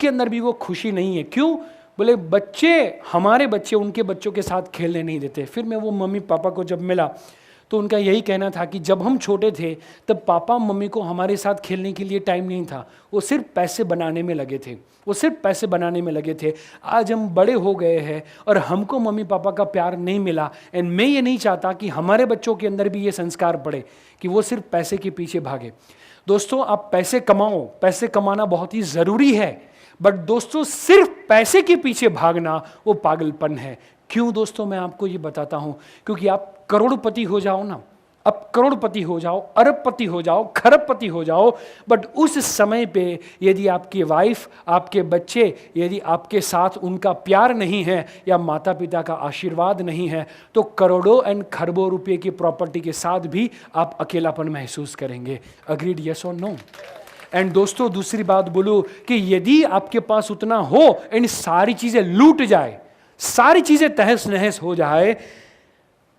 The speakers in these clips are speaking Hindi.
उसके अंदर भी वो खुशी नहीं है। क्यों? बोले बच्चे, हमारे बच्चे उनके बच्चों के साथ खेलने नहीं देते। फिर मैं वो मम्मी पापा को जब मिला तो उनका यही कहना था कि जब हम छोटे थे तब पापा मम्मी को हमारे साथ खेलने के लिए टाइम नहीं था, वो सिर्फ पैसे बनाने में लगे थे, वो सिर्फ पैसे बनाने में लगे थे। आज हम बड़े हो गए हैं और हमको मम्मी पापा का प्यार नहीं मिला। एंड मैं ये नहीं चाहता कि हमारे बच्चों के अंदर भी ये संस्कार पड़े कि वो सिर्फ पैसे के पीछे भागे। दोस्तों, आप पैसे कमाओ, पैसे कमाना बहुत ही ज़रूरी है, बट दोस्तों सिर्फ पैसे के पीछे भागना वो पागलपन है। क्यों दोस्तों? मैं आपको ये बताता हूं, क्योंकि आप करोड़पति हो जाओ ना, अब करोड़पति हो जाओ, अरबपति हो जाओ, खरबपति हो जाओ, बट उस समय पे यदि आपकी वाइफ, आपके बच्चे, यदि आपके साथ उनका प्यार नहीं है या माता पिता का आशीर्वाद नहीं है, तो करोड़ों एंड खरबों रुपए की प्रॉपर्टी के साथ भी आप अकेलापन महसूस करेंगे। अग्रीड? यस और नो? एंड दोस्तों दूसरी बात बोलूं कि यदि आपके पास उतना हो एंड सारी चीजें लूट जाए, सारी चीजें तहस नहस हो जाए,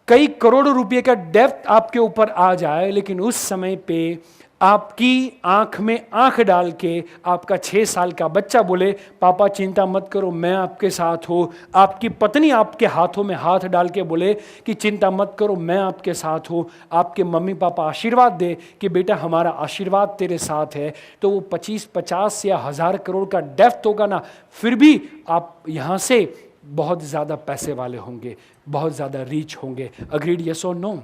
कई करोड़ों रुपए का डेब्ट आपके ऊपर आ जाए, लेकिन उस समय पे आपकी आंख में आंख डाल के आपका 6 साल का बच्चा बोले पापा चिंता मत करो मैं आपके साथ हूँ, आपकी पत्नी आपके हाथों में हाथ डाल के बोले कि चिंता मत करो मैं आपके साथ हूँ, आपके मम्मी पापा आशीर्वाद दे कि बेटा हमारा आशीर्वाद तेरे साथ है, तो वो 25-50 या 1000 करोड़ का डेब्ट होगा ना, फिर भी आप यहाँ से बहुत ज़्यादा पैसे वाले होंगे, बहुत ज़्यादा रीच होंगे। अग्रीड? यस और नो?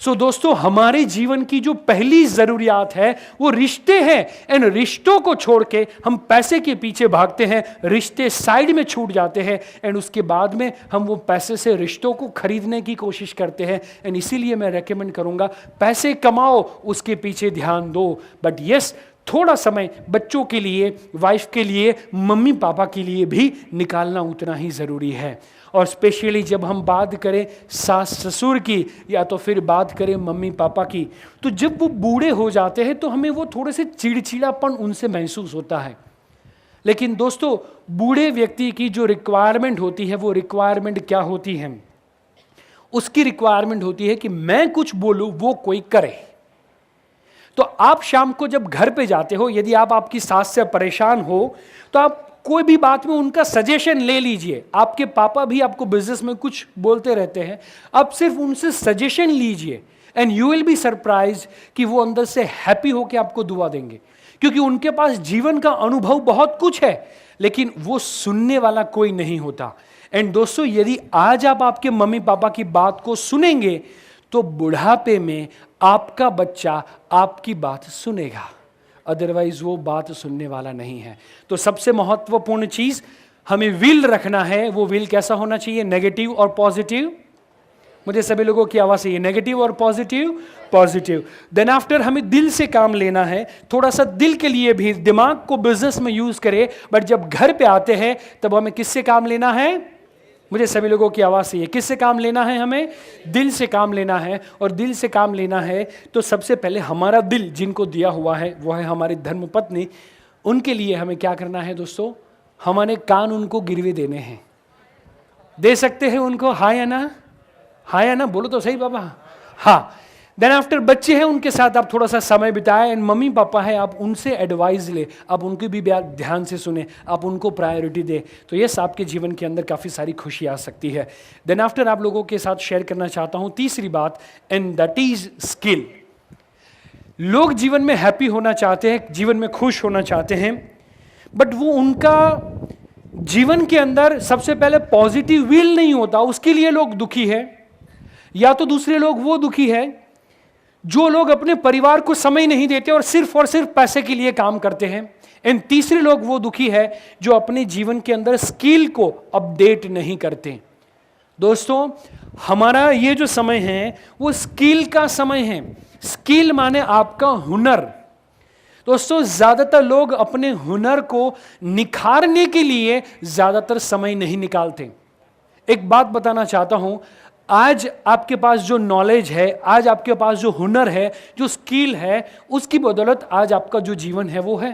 सो दोस्तों, हमारे जीवन की जो पहली ज़रूरियात है वो रिश्ते हैं। इन रिश्तों को छोड़ के हम पैसे के पीछे भागते हैं, रिश्ते साइड में छूट जाते हैं, एंड उसके बाद में हम वो पैसे से रिश्तों को खरीदने की कोशिश करते हैं। एंड इसीलिए मैं रेकमेंड करूंगा पैसे कमाओ, उसके पीछे ध्यान दो, बट यस थोड़ा समय बच्चों के लिए, वाइफ के लिए, मम्मी पापा के लिए भी निकालना उतना ही ज़रूरी है। और स्पेशली जब हम बात करें सास ससुर की या तो फिर बात करें मम्मी पापा की, तो जब वो बूढ़े हो जाते हैं तो हमें वो थोड़े से चिड़चिड़ापन उनसे महसूस होता है। लेकिन दोस्तों बूढ़े व्यक्ति की जो रिक्वायरमेंट होती है वो रिक्वायरमेंट क्या होती है? उसकी रिक्वायरमेंट होती है कि मैं कुछ बोलूं वो कोई करे। तो आप शाम को जब घर पे जाते हो, यदि आप आपकी सास से परेशान हो तो आप कोई भी बात में उनका सजेशन ले लीजिए। आपके पापा भी आपको बिजनेस में कुछ बोलते रहते हैं, आप सिर्फ उनसे सजेशन लीजिए and you will be surprise कि वो अंदर से हैप्पी होकर आपको दुआ देंगे, क्योंकि उनके पास जीवन का अनुभव बहुत कुछ है, लेकिन वो सुनने वाला कोई नहीं होता। एंड दोस्तों यदि आज आप आपके मम्मी पापा की बात को सुनेंगे तो बुढ़ापे में आपका बच्चा आपकी बात सुनेगा, अदरवाइज वो बात सुनने वाला नहीं है। तो सबसे महत्वपूर्ण चीज हमें विल रखना है। वो विल कैसा होना चाहिए? नेगेटिव और पॉजिटिव। मुझे सभी लोगों की आवाज चाहिए, नेगेटिव और पॉजिटिव, पॉजिटिव। देन आफ्टर हमें दिल से काम लेना है, थोड़ा सा दिल के लिए भी, दिमाग को बिजनेस में यूज करें, बट जब घर पे आते हैं तब हमें किससे काम लेना है? मुझे सभी लोगों की आवाज़ से, किससे काम लेना है? हमें दिल से काम लेना है। और दिल से काम लेना है तो सबसे पहले हमारा दिल जिनको दिया हुआ है वो है हमारी धर्मपत्नी, उनके लिए हमें क्या करना है दोस्तों? हमारे कान उनको गिरवे देने हैं। दे सकते हैं उनको? हाँ या ना? हाँ या ना? बोलो तो सही बाबा। हाँ। देन आफ्टर बच्चे हैं उनके साथ आप थोड़ा सा समय बिताएं, एंड मम्मी पापा है आप उनसे एडवाइस ले, आप उनकी भी ध्यान से सुने, आप उनको प्रायोरिटी दें, तो यस आपके जीवन के अंदर काफ़ी सारी खुशी आ सकती है। देन आफ्टर आप लोगों के साथ शेयर करना चाहता हूं तीसरी बात, एंड दैट इज स्किल। लोग जीवन में हैप्पी होना चाहते हैं, जीवन में खुश होना चाहते हैं, बट वो उनका जीवन के अंदर सबसे पहले पॉजिटिव विल नहीं होता, उसके लिए लोग दुखी है। या तो दूसरे लोग वो दुखी है जो लोग अपने परिवार को समय नहीं देते और सिर्फ पैसे के लिए काम करते हैं। एंड तीसरे लोग वो दुखी है जो अपने जीवन के अंदर स्किल को अपडेट नहीं करते। दोस्तों हमारा ये जो समय है वो स्किल का समय है। स्किल माने आपका हुनर। दोस्तों ज्यादातर लोग अपने हुनर को निखारने के लिए ज्यादातर समय नहीं निकालते। एक बात बताना चाहता हूं, आज आपके पास जो नॉलेज है, आज आपके पास जो हुनर है, जो स्किल है, उसकी बदौलत आज आपका जो जीवन है वो है।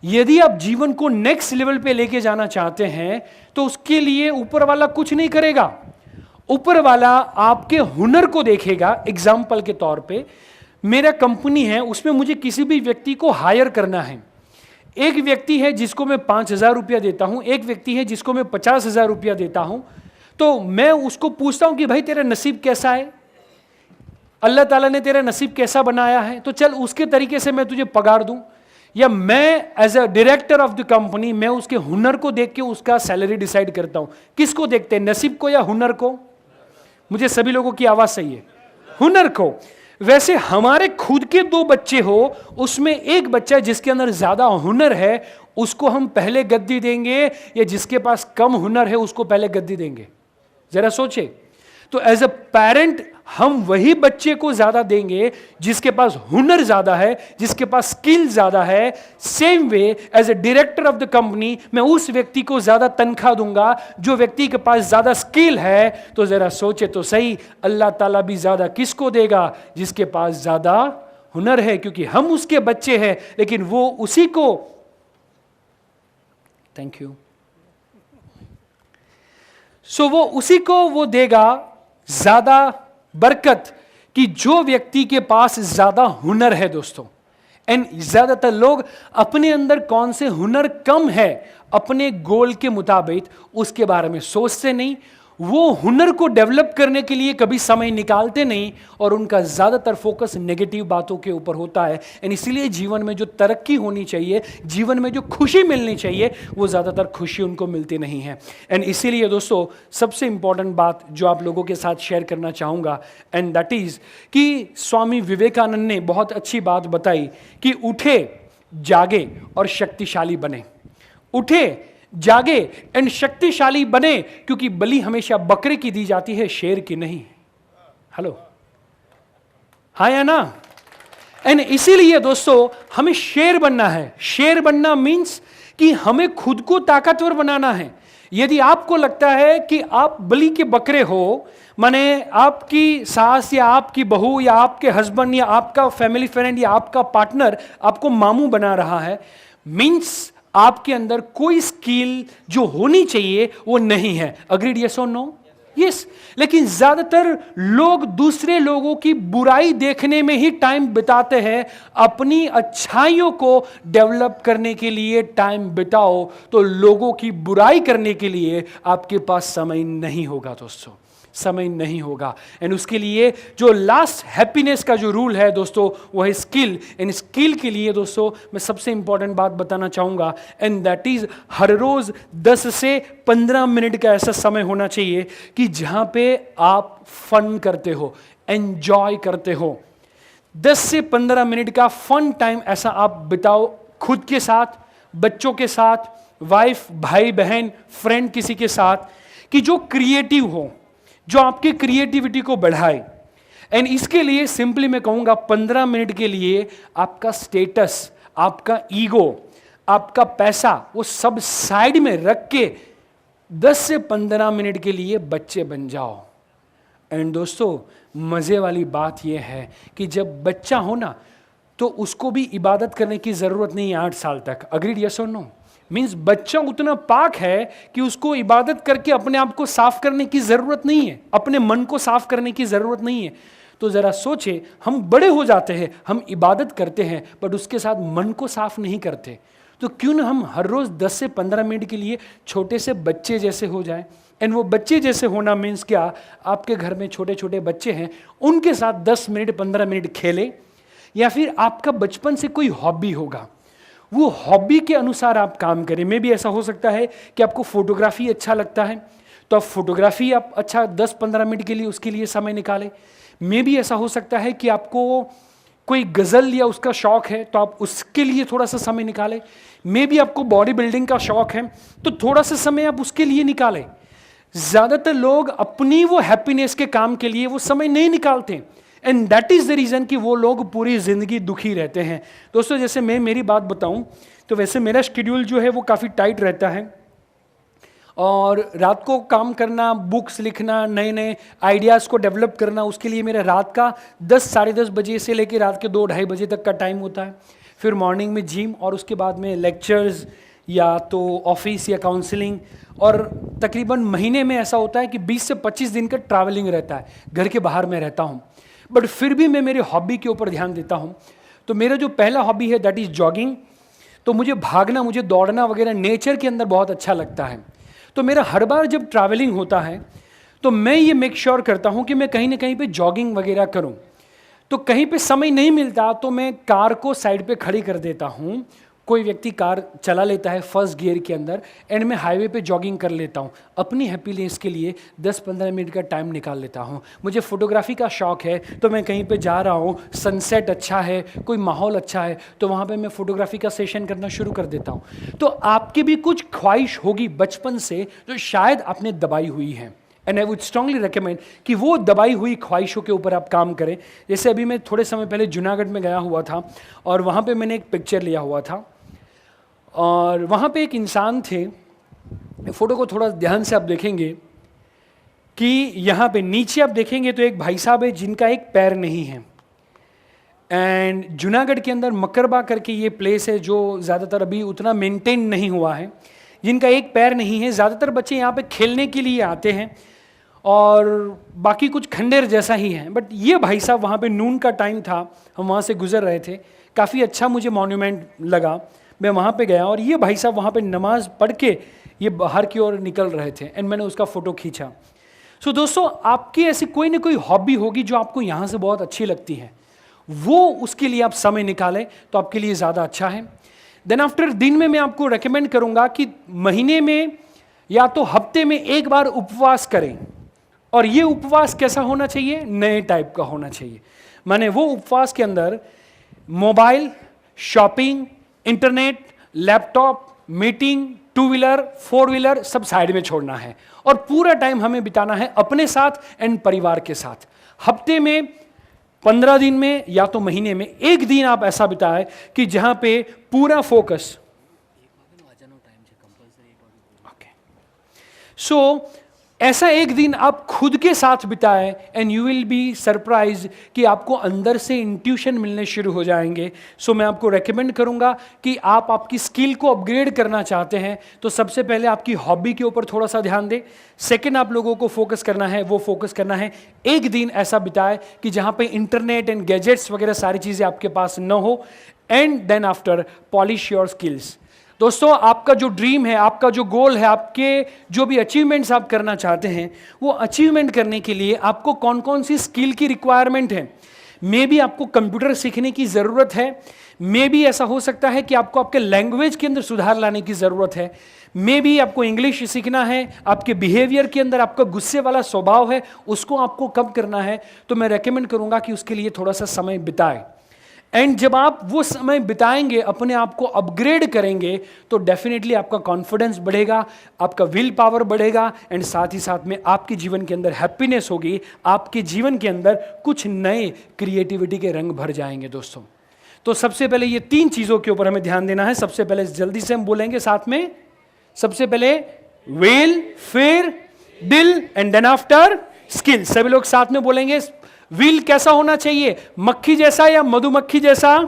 यदि आप जीवन को नेक्स्ट लेवल पे लेके जाना चाहते हैं तो उसके लिए ऊपर वाला कुछ नहीं करेगा। ऊपर वाला आपके हुनर को देखेगा। एग्जाम्पल के तौर पे मेरा कंपनी है, उसमें मुझे किसी भी व्यक्ति को हायर करना है। एक व्यक्ति है जिसको मैं 5,000 रुपया देता हूं, एक व्यक्ति है जिसको मैं 50,000 रुपया देता हूं, तो मैं उसको पूछता हूं कि भाई तेरा नसीब कैसा है, अल्लाह ताला ने तेरा नसीब कैसा बनाया है, तो चल उसके तरीके से मैं तुझे पगार दूं। या मैं as a director of the company मैं उसके हुनर को देख के उसका सैलरी डिसाइड करता हूं। किसको देखते हैं, नसीब को या हुनर को? मुझे सभी लोगों की आवाज सही है, हुनर को। वैसे हमारे खुद के 2 बच्चे हो, उसमें एक बच्चा जिसके अंदर ज्यादा हुनर है उसको हम पहले गद्दी देंगे, या जिसके पास कम हुनर है उसको पहले गद्दी देंगे? जरा सोचे। तो एज अ पेरेंट हम वही बच्चे को ज्यादा देंगे जिसके पास हुनर ज्यादा है, जिसके पास स्किल ज्यादा है। Same way as a director of the company मैं उस व्यक्ति को ज्यादा तनख्वाह दूंगा जो व्यक्ति के पास ज्यादा स्किल है। तो जरा सोचे तो सही, अल्लाह ताला भी ज्यादा किसको देगा? जिसके पास ज्यादा हुनर है, क्योंकि हम उसके बच्चे हैं, लेकिन वो उसी को, थैंक यू, सो वो उसी को वो देगा ज्यादा बरकत कि जो व्यक्ति के पास ज्यादा हुनर है दोस्तों। एंड ज्यादातर लोग अपने अंदर कौन से हुनर कम है अपने गोल के मुताबिक उसके बारे में सोचते नहीं, वो हुनर को डेवलप करने के लिए कभी समय निकालते नहीं, और उनका ज्यादातर फोकस नेगेटिव बातों के ऊपर होता है। एंड इसीलिए जीवन में जो तरक्की होनी चाहिए, जीवन में जो खुशी मिलनी चाहिए, वो ज्यादातर खुशी उनको मिलती नहीं है। एंड इसीलिए दोस्तों सबसे इंपॉर्टेंट बात जो आप लोगों के साथ शेयर करना चाहूंगा, एंड दैट इज कि स्वामी विवेकानंद ने बहुत अच्छी बात बताई कि उठे, जागे और शक्तिशाली बने। उठे, जागे एंड शक्तिशाली बने, क्योंकि बलि हमेशा बकरे की दी जाती है, शेर की नहीं। हेलो, हाँ या ना? एंड इसीलिए दोस्तों हमें शेर बनना है। शेर बनना मींस कि हमें खुद को ताकतवर बनाना है। यदि आपको लगता है कि आप बलि के बकरे हो, माने आपकी सास या आपकी बहू या आपके हस्बैंड या आपका फैमिली फ्रेंड या आपका पार्टनर आपको मामू बना रहा है, मींस आपके अंदर कोई स्किल जो होनी चाहिए वो नहीं है। अग्रीड, यस और नो? यस। लेकिन ज्यादातर लोग दूसरे लोगों की बुराई देखने में ही टाइम बिताते हैं। अपनी अच्छाइयों को डेवलप करने के लिए टाइम बिताओ, तो लोगों की बुराई करने के लिए आपके पास समय नहीं होगा दोस्तों, समय नहीं होगा। एंड उसके लिए जो लास्ट हैप्पीनेस का जो रूल है दोस्तों, वो है स्किल। इन स्किल के लिए दोस्तों मैं सबसे इंपॉर्टेंट बात बताना चाहूंगा, एंड दैट इज हर रोज 10 से 15 मिनट का ऐसा समय होना चाहिए कि जहां पे आप फन करते हो, एंजॉय करते हो। 10 से 15 मिनट का फन टाइम ऐसा आप बिताओ, खुद के साथ, बच्चों के साथ, वाइफ, भाई बहन, फ्रेंड, किसी के साथ, कि जो क्रिएटिव हो, जो आपकी क्रिएटिविटी को बढ़ाए। एंड इसके लिए सिंपली मैं कहूंगा 15 मिनट के लिए आपका स्टेटस, आपका ईगो, आपका पैसा, वो सब साइड में रख के 10 से 15 मिनट के लिए बच्चे बन जाओ। एंड दोस्तों मजे वाली बात यह है कि जब बच्चा हो ना, तो उसको भी इबादत करने की जरूरत नहीं है 8 साल तक। अग्रीड, यस और नो? मीन्स बच्चा उतना पाक है कि उसको इबादत करके अपने आप को साफ करने की जरूरत नहीं है, अपने मन को साफ करने की जरूरत नहीं है। तो जरा सोचे, हम बड़े हो जाते हैं, हम इबादत करते हैं, बट उसके साथ मन को साफ नहीं करते। तो क्यों ना हम हर रोज 10 से 15 मिनट के लिए छोटे से बच्चे जैसे हो जाए। एंड वो बच्चे जैसे होना मीन्स क्या? आपके घर में छोटे छोटे बच्चे हैं, उनके साथ 10 मिनट 15 मिनट खेले, या फिर आपका बचपन से कोई हॉबी होगा, वो हॉबी के अनुसार आप काम करें। मे भी ऐसा हो सकता है कि आपको फोटोग्राफी अच्छा लगता है, तो आप फोटोग्राफी आप अच्छा 10-15 मिनट के लिए उसके लिए समय निकालें। मे भी ऐसा हो सकता है कि आपको कोई गज़ल या उसका शौक है, तो आप उसके लिए थोड़ा सा समय निकालें। मे भी आपको बॉडी बिल्डिंग का शौक है, तो थोड़ा सा समय आप उसके लिए निकालें। ज़्यादातर लोग अपनी वो हैप्पीनेस के काम के लिए वो समय नहीं निकालते, and that is the reason कि वो लोग पूरी जिंदगी दुखी रहते हैं। दोस्तों जैसे मैं मेरी बात बताऊं, तो वैसे मेरा शेड्यूल जो है वो काफ़ी टाइट रहता है, और रात को काम करना, बुक्स लिखना, नए नए आइडियाज़ को डेवलप करना, उसके लिए मेरा रात का 10 साढ़े 10 बजे से लेकर रात के 2-2:30 बजे तक का टाइम होता है। फिर मॉर्निंग में जिम, और उसके बाद में लेक्चर्स या तो ऑफिस या काउंसलिंग, और तकरीबन महीने में ऐसा होता है कि 20 से 25 दिन का ट्रैवलिंग रहता है, घर के बाहर में रहता हूँ। बट फिर भी मैं मेरे हॉबी के ऊपर ध्यान देता हूँ। तो मेरा जो पहला हॉबी है दैट इज़ जॉगिंग। तो मुझे भागना, मुझे दौड़ना वगैरह नेचर के अंदर बहुत अच्छा लगता है। तो मेरा हर बार जब ट्रैवलिंग होता है तो मैं ये मेक श्योर करता हूँ कि मैं कहीं ना कहीं पे जॉगिंग वगैरह करूँ। तो कहीं पे समय नहीं मिलता तो मैं कार को साइड पे खड़ी कर देता हूँ, कोई व्यक्ति कार चला लेता है फर्स्ट गियर के अंदर, एंड मैं हाईवे पे जॉगिंग कर लेता हूँ। अपनी हैप्पीनेस के लिए 10-15 मिनट का टाइम निकाल लेता हूँ। मुझे फोटोग्राफी का शौक है तो मैं कहीं पे जा रहा हूँ, सनसेट अच्छा है, कोई माहौल अच्छा है, तो वहाँ पे मैं फोटोग्राफी का सेशन करना शुरू कर देता हूँ। तो आपकी भी कुछ ख्वाहिश होगी बचपन से जो शायद आपने दबाई हुई है, and I would strongly recommend कि वो दबाई हुई ख्वाहिशों के ऊपर आप काम करें। जैसे अभी मैं थोड़े समय पहले जूनागढ़ में गया हुआ था और वहाँ पे मैंने एक पिक्चर लिया हुआ था, और वहाँ पे एक इंसान थे। फोटो को थोड़ा ध्यान से आप देखेंगे कि यहाँ पे नीचे आप देखेंगे तो एक भाई साहब है जिनका एक पैर नहीं है। एंड जूनागढ़ के अंदर मकरबा करके ये प्लेस है जो ज़्यादातर अभी उतना मेंटेन नहीं हुआ है, जिनका एक पैर नहीं है। ज़्यादातर बच्चे यहाँ पे खेलने के लिए आते हैं और बाकी कुछ खंडेर जैसा ही है। बट ये भाई साहब, वहाँ पे नून का टाइम था, हम वहाँ से गुजर रहे थे, काफ़ी अच्छा मुझे मॉन्यूमेंट लगा। मैं वहाँ पे गया और ये भाई साहब वहाँ पे नमाज पढ़ के ये बाहर की ओर निकल रहे थे, एंड मैंने उसका फ़ोटो खींचा। सो दोस्तों, आपकी ऐसी कोई ना कोई हॉबी होगी जो आपको यहाँ से बहुत अच्छी लगती है, वो उसके लिए आप समय निकालें तो आपके लिए ज़्यादा अच्छा है। देन आफ्टर दिन में मैं आपको रेकमेंड करूँगा कि महीने में या तो हफ्ते में एक बार उपवास करें। और ये उपवास कैसा होना चाहिए? नए टाइप का होना चाहिए। माने वो उपवास के अंदर mobile, shopping, internet, laptop, meeting, 2 wheeler 4 wheeler सब साइड में छोड़ना है और पूरा टाइम हमें बिताना है अपने साथ एंड परिवार के साथ। हफ्ते में 15 दिन में या तो महीने में एक दिन आप ऐसा बिताएं कि जहां पे पूरा फोकस। सो ऐसा एक दिन आप खुद के साथ बिताएं and you will be surprise कि आपको अंदर से इंट्यूशन मिलने शुरू हो जाएंगे। सो मैं आपको रेकमेंड करूंगा कि आप आपकी स्किल को अपग्रेड करना चाहते हैं तो सबसे पहले आपकी हॉबी के ऊपर थोड़ा सा ध्यान दें। सेकंड, आप लोगों को फोकस करना है, वो फोकस करना है एक दिन ऐसा बिताए कि जहां पे इंटरनेट एंड गैजेट्स वगैरह सारी चीज़ें आपके पास न हो। And then after polish your skills. दोस्तों, आपका जो ड्रीम है, आपका जो गोल है, आपके जो भी अचीवमेंट्स आप करना चाहते हैं, वो अचीवमेंट करने के लिए आपको कौन कौन सी स्किल की रिक्वायरमेंट है। मे बी आपको कंप्यूटर सीखने की ज़रूरत है, मे बी ऐसा हो सकता है कि आपको आपके लैंग्वेज के अंदर सुधार लाने की ज़रूरत है, मे बी आपको इंग्लिश सीखना है, आपके बिहेवियर के अंदर आपका गुस्से वाला स्वभाव है उसको आपको कम करना है। तो मैं रेकमेंड करूँगा कि उसके लिए थोड़ा सा समय बिताएं। एंड जब आप वो समय बिताएंगे, अपने आप को अपग्रेड करेंगे, तो डेफिनेटली आपका कॉन्फिडेंस बढ़ेगा, आपका विल पावर बढ़ेगा, एंड साथ ही साथ में आपके जीवन के अंदर हैप्पीनेस होगी, आपके जीवन के अंदर कुछ नए क्रिएटिविटी के रंग भर जाएंगे। दोस्तों, तो सबसे पहले ये 3 चीज़ों के ऊपर हमें ध्यान देना है। सबसे पहले जल्दी से हम बोलेंगे साथ में, सबसे पहले विल, फिर दिल, एंड देन आफ्टर स्किल। सभी लोग साथ में बोलेंगे। विल कैसा होना चाहिए? मक्खी जैसा या मधुमक्खी जैसा?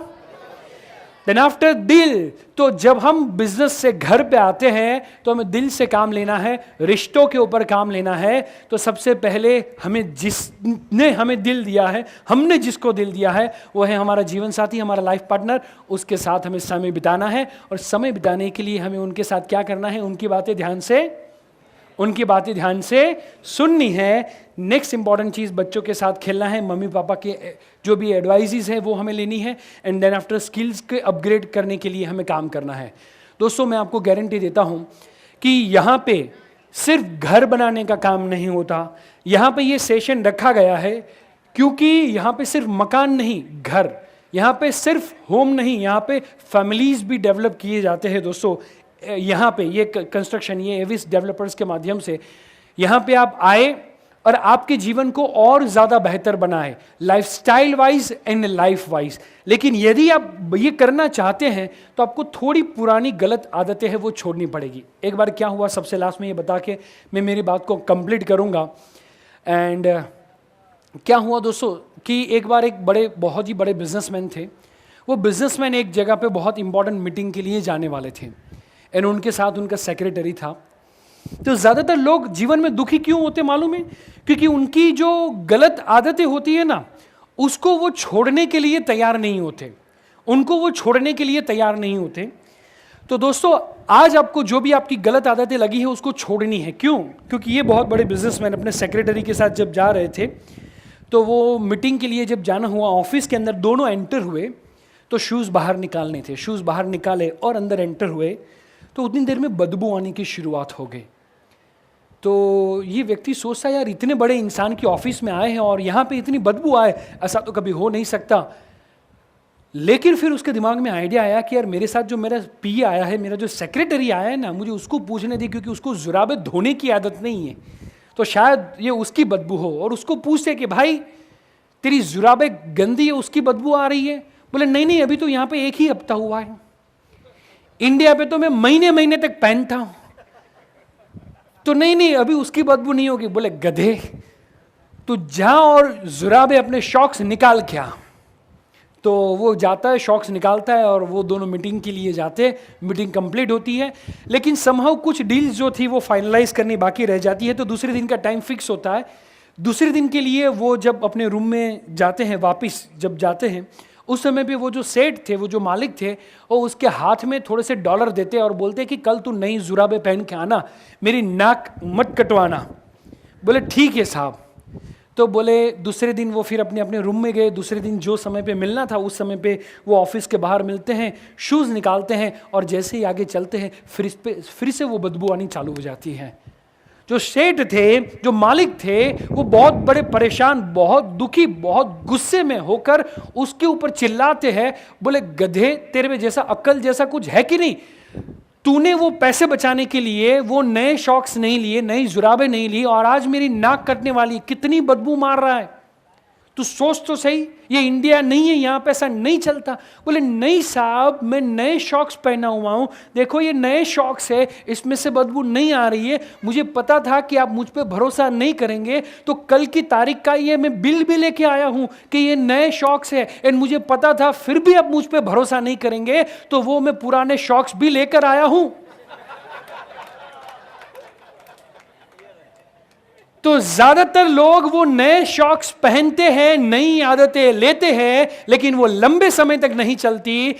देन आफ्टर दिल, तो जब हम बिजनेस से घर पे आते हैं तो हमें दिल से काम लेना है, रिश्तों के ऊपर काम लेना है। तो सबसे पहले हमें जिसने हमें दिल दिया है, हमने जिसको दिल दिया है, वो है हमारा जीवन साथी, हमारा लाइफ पार्टनर। उसके साथ हमें समय बिताना है और समय बिताने के लिए हमें उनके साथ क्या करना है? उनकी बातें ध्यान से सुननी है। नेक्स्ट इंपॉर्टेंट चीज़, बच्चों के साथ खेलना है, मम्मी पापा के जो भी एडवाइजेस है वो हमें लेनी है, एंड देन आफ्टर स्किल्स के अपग्रेड करने के लिए हमें काम करना है। दोस्तों, मैं आपको गारंटी देता हूँ कि यहाँ पे सिर्फ घर बनाने का काम नहीं होता। यहाँ पे ये सेशन रखा गया है क्योंकि यहाँ पे सिर्फ मकान नहीं, घर, यहाँ पे सिर्फ होम नहीं, यहाँ पे फैमिलीज भी डेवलप किए जाते हैं। दोस्तों, यहाँ पे ये कंस्ट्रक्शन, ये एविस डेवलपर्स के माध्यम से यहाँ पे आप आए और आपके जीवन को और ज़्यादा बेहतर बनाए, lifestyle wise and life wise. लेकिन यदि आप ये करना चाहते हैं तो आपको थोड़ी पुरानी गलत आदतें हैं वो छोड़नी पड़ेगी। एक बार क्या हुआ, सबसे लास्ट में ये बता के मैं मेरी बात को कंप्लीट करूँगा। एंड क्या हुआ दोस्तों कि एक बार एक बहुत ही बड़े बिजनेसमैन थे। वो बिजनेसमैन एक जगह पे बहुत इंपॉर्टेंट मीटिंग के लिए जाने वाले थे, एंड उनके साथ उनका सेक्रेटरी था। तो ज़्यादातर लोग जीवन में दुखी क्यों होते मालूम है? क्योंकि उनकी जो गलत आदतें होती है ना, उसको वो छोड़ने के लिए तैयार नहीं होते, तो दोस्तों आज आपको जो भी आपकी गलत आदतें लगी है उसको छोड़नी है। क्यों? क्योंकि ये बहुत बड़े बिजनेसमैन अपने सेक्रेटरी के साथ जब जा रहे थे तो वो मीटिंग के लिए जब जाना हुआ, ऑफिस के अंदर दोनों एंटर हुए तो शूज़ बाहर निकालने थे, शूज़ बाहर निकाले और अंदर एंटर हुए तो उतनी देर में बदबू आने की शुरुआत हो गई। तो ये व्यक्ति सोचता यार इतने बड़े इंसान की ऑफिस में आए हैं और यहाँ पे इतनी बदबू आए, ऐसा तो कभी हो नहीं सकता। लेकिन फिर उसके दिमाग में आइडिया आया कि यार मेरे साथ जो मेरा पी आया है, मेरा जो सेक्रेटरी आया है ना, मुझे उसको पूछने दी, क्योंकि उसको जुराबे धोने की आदत नहीं है, तो शायद ये उसकी बदबू हो। और उसको पूछते कि भाई तेरी जुराबे गंदी है, उसकी बदबू आ रही है। बोले नहीं नहीं, अभी तो यहाँ पे एक ही हफ्ता हुआ है, इंडिया पे तो मैं महीने महीने तक पहनता हूं, तो नहीं नहीं अभी उसकी बदबू नहीं होगी। बोले गधे, तो जा और जुराबे अपने शॉक्स निकाल के आ। तो वो जाता है, शॉक्स निकालता है और वो दोनों मीटिंग के लिए जाते हैं। मीटिंग कंप्लीट होती है, लेकिन समहाउ कुछ डील्स जो थी वो फाइनलाइज करनी बाकी रह जाती है। तो दूसरे दिन का टाइम फिक्स होता है। दूसरे दिन के लिए वो जब अपने रूम में जाते हैं, वापस जब जाते हैं, उस समय पे वो जो सेठ थे, वो जो मालिक थे, वो उसके हाथ में थोड़े से डॉलर देते और बोलते कि कल तू नई जुराबे पहन के आना, मेरी नाक मत कटवाना। बोले ठीक है साहब। तो बोले दूसरे दिन वो फिर अपने अपने रूम में गए। दूसरे दिन जो समय पे मिलना था उस समय पे वो ऑफिस के बाहर मिलते हैं, शूज़ निकालते हैं और जैसे ही आगे चलते हैं फिर से वो बदबू आनी चालू हो जाती है। जो सेठ थे, जो मालिक थे, वो बहुत बड़े परेशान, बहुत दुखी, बहुत गुस्से में होकर उसके ऊपर चिल्लाते हैं। बोले गधे, तेरे में जैसा अक्ल जैसा कुछ है कि नहीं? तूने वो पैसे बचाने के लिए वो नए शॉक्स नहीं लिए, नई जुराबें नहीं ली, और आज मेरी नाक कटने वाली, कितनी बदबू मार रहा है। तू सोच तो सही, ये इंडिया नहीं है, यहाँ पे ऐसा नहीं चलता। बोले नहीं साहब, मैं नए शॉक्स पहना हुआ हूँ, देखो ये नए शॉक्स है, इसमें से बदबू नहीं आ रही है। मुझे पता था कि आप मुझ पे भरोसा नहीं करेंगे, तो कल की तारीख का ये मैं बिल भी लेके आया हूँ कि ये नए शॉक्स है, एंड मुझे पता था फिर भी आप मुझ पे भरोसा नहीं करेंगे, तो वो मैं पुराने शॉक्स भी लेकर आया हूँ। तो ज्यादातर लोग वो नए शॉक्स पहनते हैं, नई आदतें लेते हैं, लेकिन वो लंबे समय तक नहीं चलती।